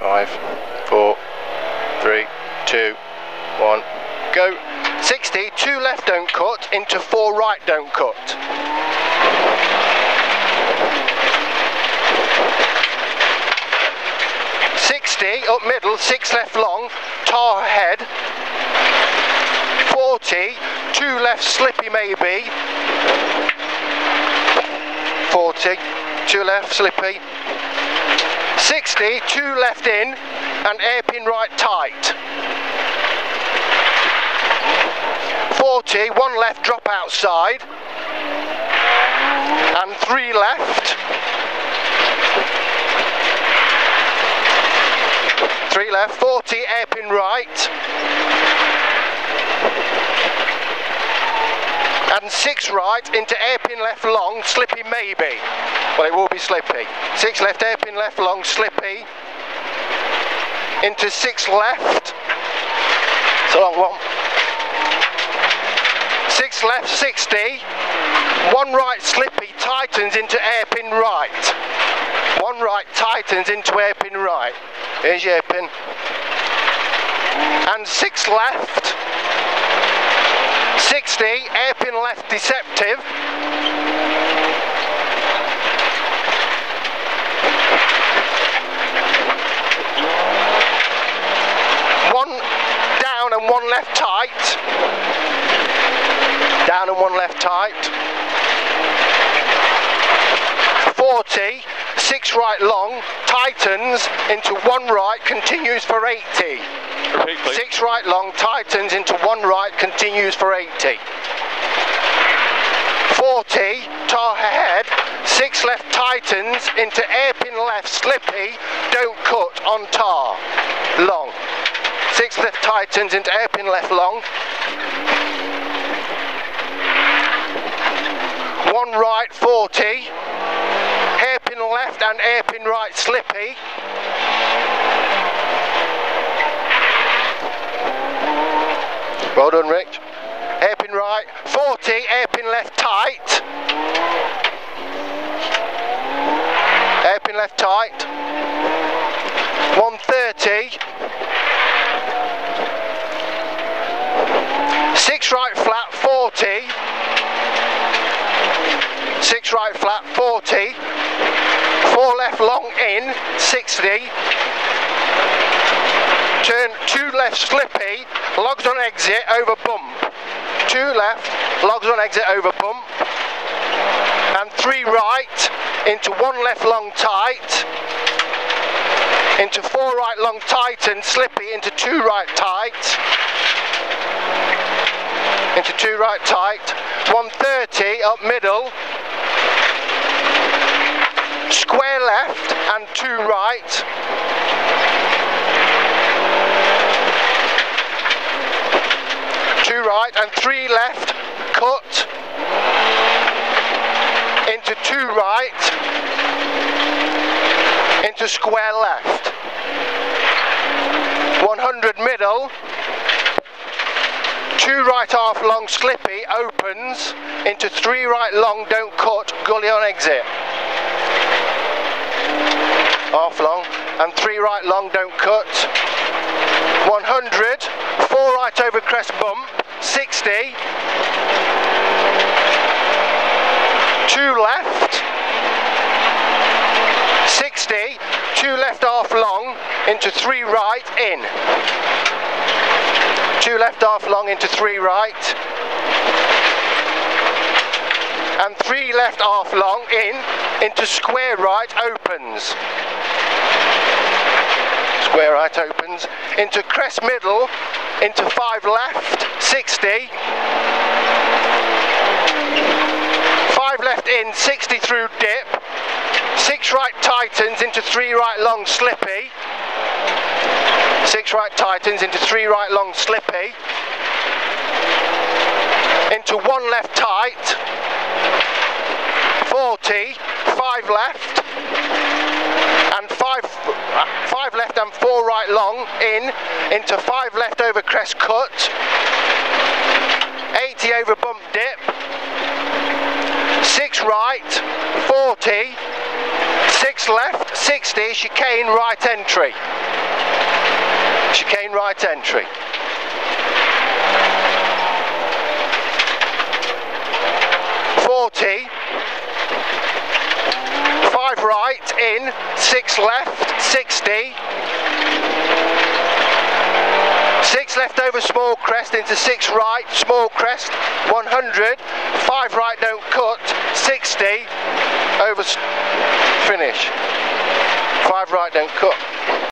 5, 4, 3, 2, 1, go. 60, 2 left don't cut, into 4 right don't cut. 60, up middle, 6 left long, tar ahead. 40, 2 left slippy maybe. 40, 2 left slippy. 60, 2 left in and hairpin right tight. 40, 1 left drop outside and 3 left. 3 left, 40 hairpin right and 6 right into hairpin left long, slippy maybe. Well, it will be slippy. 6 left hairpin left long, slippy into 6 left. It's a long one. 6 left, 60, 1 right slippy tightens into hairpin right. 1 right tightens into hairpin right. Here's your hairpin. And 6 left, 60, hairpin left deceptive. 1 down and 1 left tight. Down and 1 left tight. 40, 6 right long, tightens into 1 right, continues for 80. Repeat, please. 6 right long, tightens into 1 right, continues for 80. 40, tar ahead, 6 left tightens into hairpin left, slippy, don't cut on tar, long. 6 left tightens into hairpin left long. 1 right 40, hairpin left and hairpin right slippy. Well done, Rich. Hairpin right 40, hairpin left tight. Hairpin left tight. 130. 6 right flat 40. 6 right flat 40, 4 left long in 60, turn 2 left slippy, logs on exit over bump, 2 left, logs on exit over bump, and 3 right into 1 left long tight, into 4 right long tight and slippy into 2 right tight, into 2 right tight, 130 up middle, square left and 2 right, and 3 left, cut into 2 right, into square left, 100 middle, 2 right half long slippy opens into 3 right long don't cut, gully on exit. Half long and 3 right long don't cut. 100, 4 right over crest bump, 60, 2 left, 60, 2 left half long into 3 right in. 2 left half long into 3 right. And 3 left half long in into square right opens. Square right opens into crest middle into 5 left 60. 5 left in 60 through dip. 6 right tightens into 3 right long slippy. 6 right tightens into 3 right long slippy. Into 1 left tight. 40, 5 left, and 5 left and 4 right long in, into 5 left over crest cut, 80 over bump dip, 6 right, 40, 6 left, 60, chicane right entry. Chicane right entry. 40, 5 right in, 6 left, 60. 6 left over small crest into 6 right, small crest, 100, 5 right don't cut, 60, over finish, 5 right don't cut.